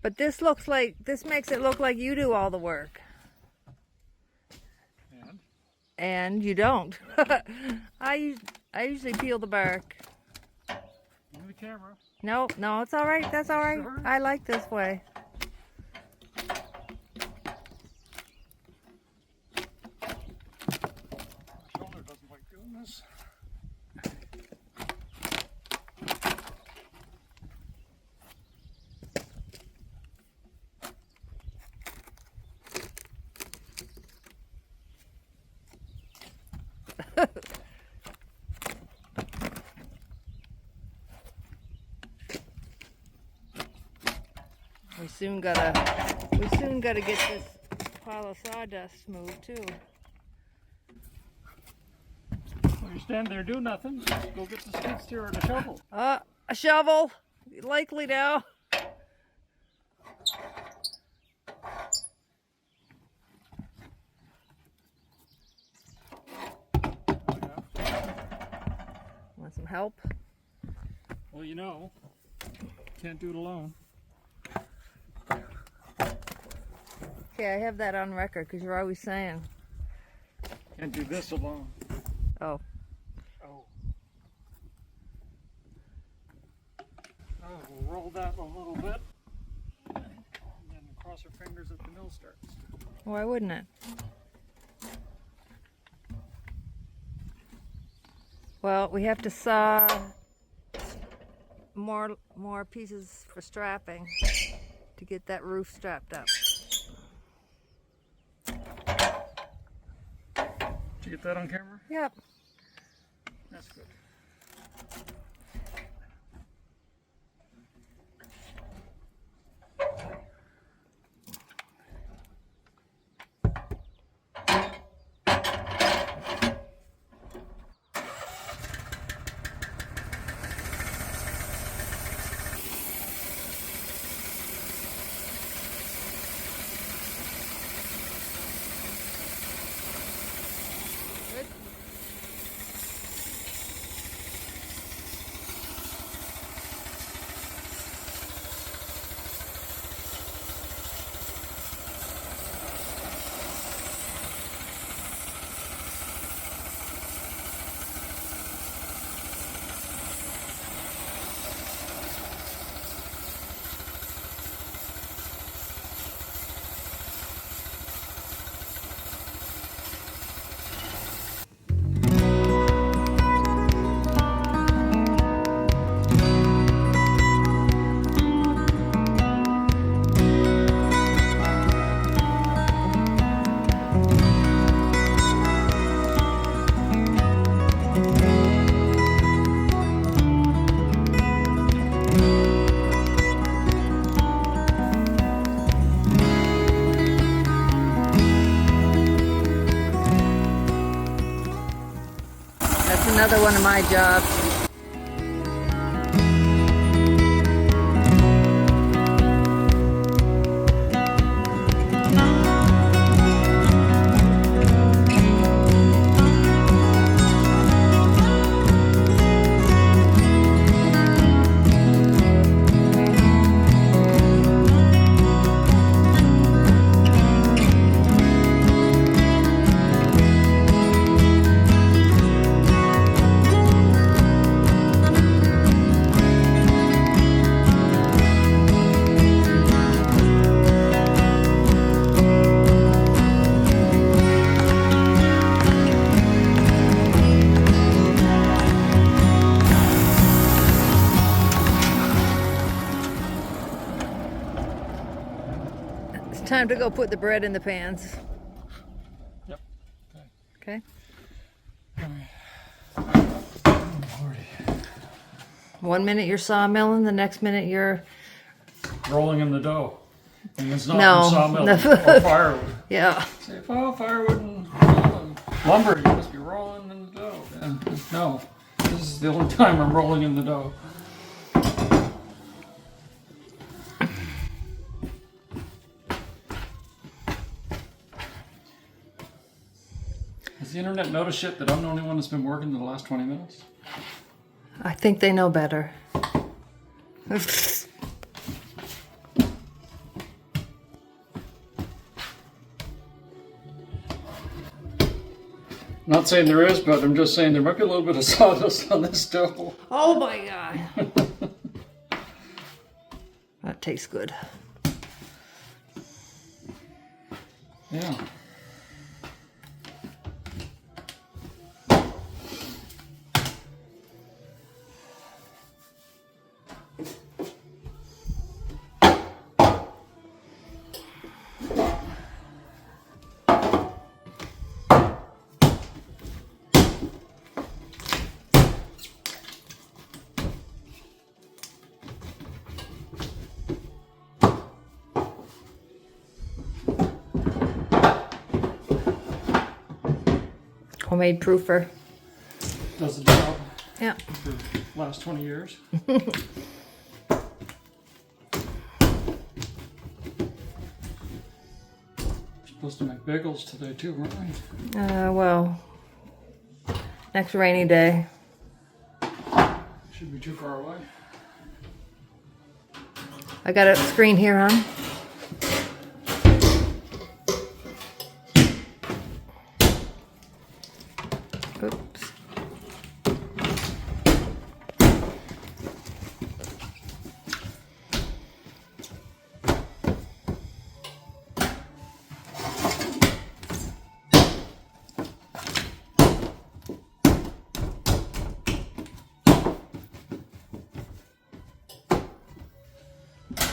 But this makes it look like you do all the work. And you don't. I usually peel the bark. Give me the camera. No, it's all right. That's all right. Sure. I like this way. My shoulder doesn't like doing this. We soon gotta get this pile of sawdust moved too. When you stand there, do nothing. Just go get the skid steer and a shovel. A shovel, likely now. Want some help? Well, you know, can't do it alone. Okay, I have that on record because you're always saying. Can't do this alone. Oh. Oh. Oh, we'll roll that a little bit. And then cross our fingers that the mill starts. Why wouldn't it? Well, we have to saw more pieces for strapping to get that roof strapped up. Did you get that on camera? Yep. That's good. Another one of my jobs. Time to go put the bread in the pans. Yep. Okay. Lordy. 1 minute you're sawmilling, the next minute you're Rolling in the dough. And it's not No. sawmill or firewood. yeah. Say, oh, firewood and lumber, you must be rolling in the dough. And no, this is the only time I'm rolling in the dough. Has the internet noticed yet that I'm the only one that's been working the last 20 minutes? I think they know better. Not saying there is, but I'm just saying there might be a little bit of sawdust on this dough. Oh my God. That tastes good. Yeah. Homemade proofer. Does the job Yeah. for the last 20 years. Supposed to make bagels today too, weren't we? Well, next rainy day. Shouldn't be too far away. I got a screen here, hon. Oops.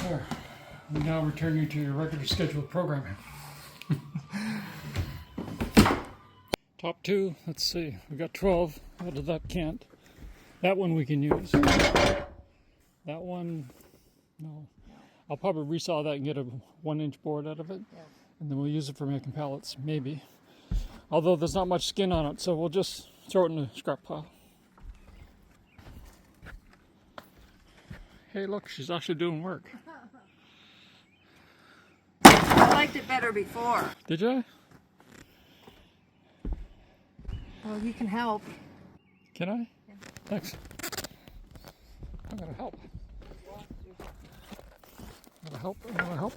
There. We now return you to your regular scheduled programming. Top two, let's see. We got 12 out of that cant. That one we can use. That one, no. I'll probably resaw that and get a 1-inch board out of it. Yeah. And then we'll use it for making pallets, maybe. Although there's not much skin on it, so we'll just throw it in the scrap pile. Hey, look, she's actually doing work. I liked it better before. Did you? Well, you can help. Can I? Yeah. Thanks. I'm gonna help. I'm gonna help. I'm gonna help.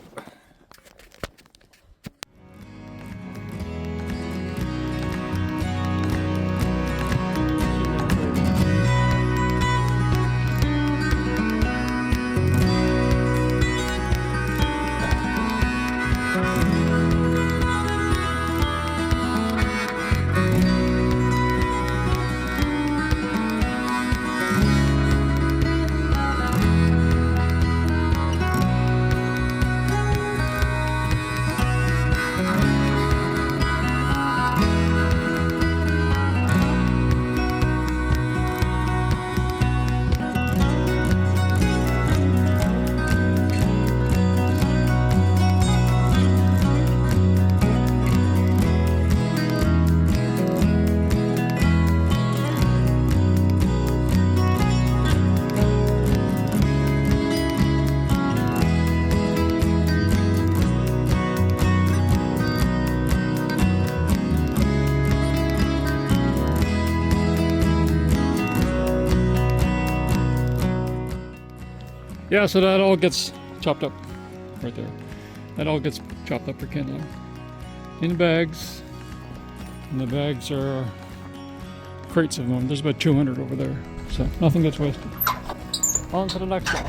Yeah, so that all gets chopped up right there. That all gets chopped up for kindling. In bags. And the bags are crates of them. There's about 200 over there. So nothing gets wasted. On to the next one.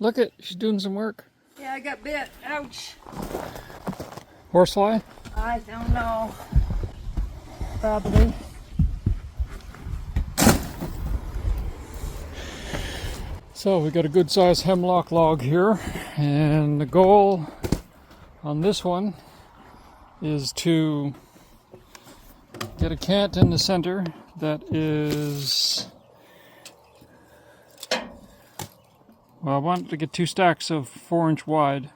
Look at, she's doing some work. Yeah, I got bit. Ouch. Horsefly? I don't know. Probably. So we got a good sized hemlock log here, and the goal on this one is to get a cant in the center that is, well, I wanted to get 2 stacks of 4-inch wide.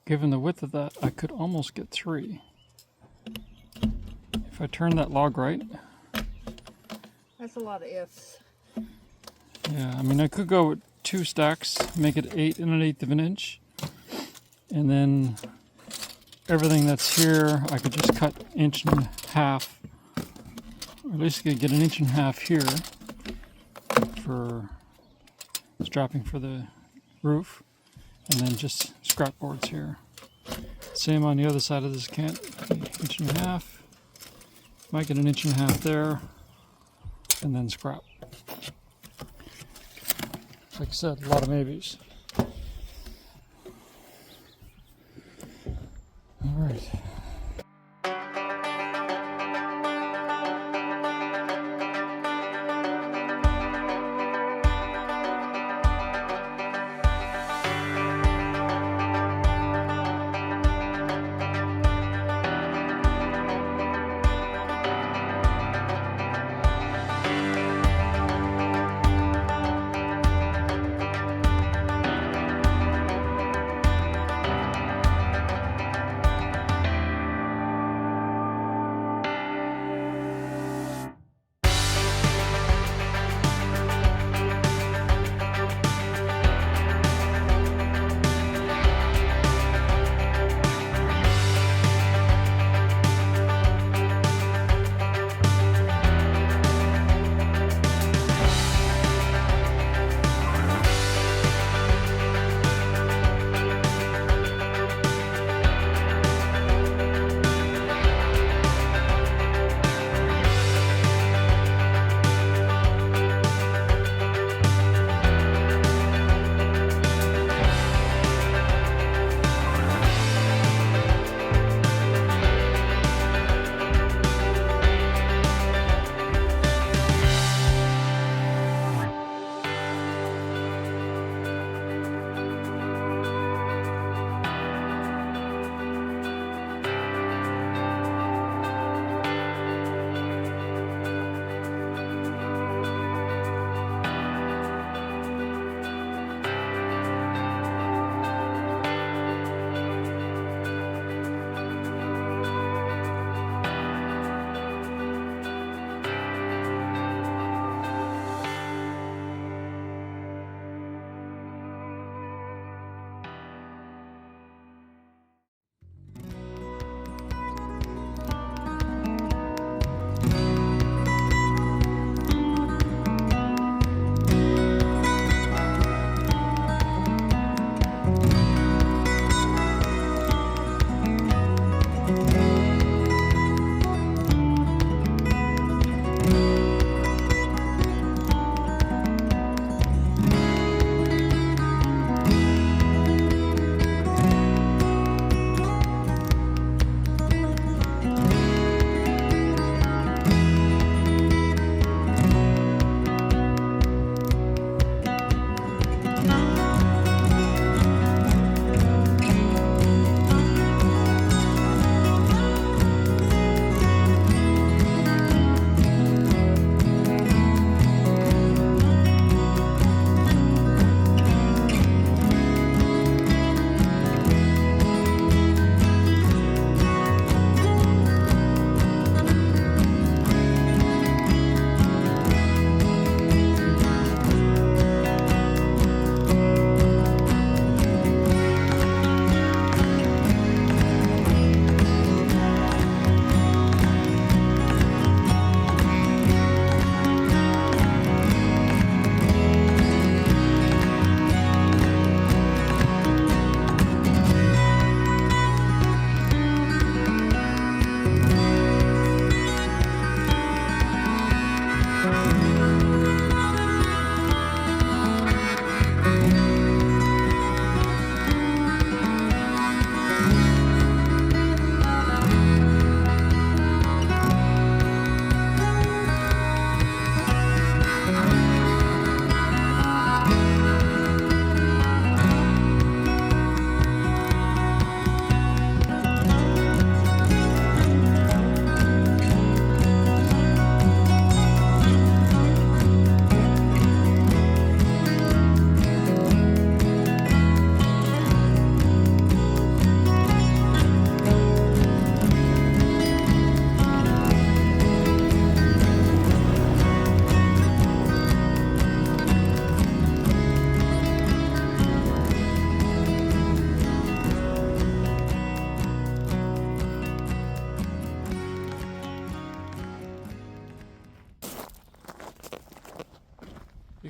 Given the width of that, I could almost get 3. If I turn that log right. That's a lot of ifs. Yeah, I mean, I could go with 2 stacks, make it 8 1/8 of an inch, and then everything that's here, I could just cut 1.5 inches, or at least I could get 1.5 inches here for strapping for the roof, and then just scrap boards here. Same on the other side of this cant, 1.5 inches, might get 1.5 inches there, and then scrap. Like I said, a lot of maybes. All right.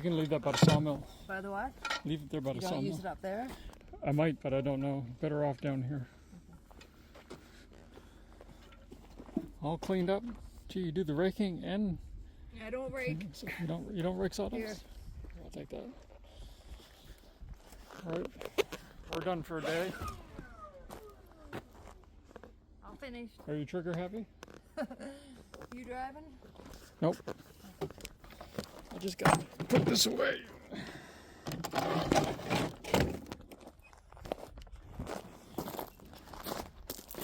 You can leave that by the sawmill. By the what? Leave it there by the You don't sawmill. use it up there? I might, but I don't know. Better off down here. All cleaned up. Gee, you do the raking and Yeah, I don't rake. you don't rake sawdust? Here. I'll take that. All right, we're done for a day. I'll finish. Are you trigger happy? You driving? Nope. I just gotta put this away.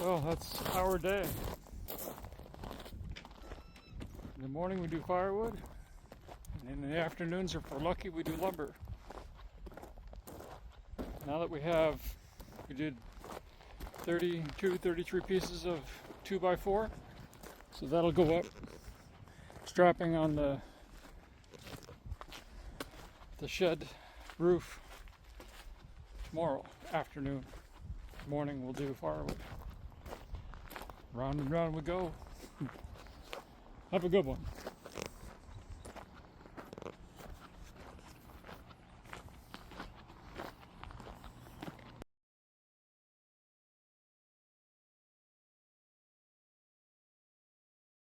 Well, that's our day. In the morning we do firewood, and in the afternoons, if we're lucky, we do lumber. Now that we did 32, 33 pieces of 2x4, so that'll go up, strapping on the shed roof tomorrow afternoon. Morning we'll do firewood. Round and round we go. Have a good one.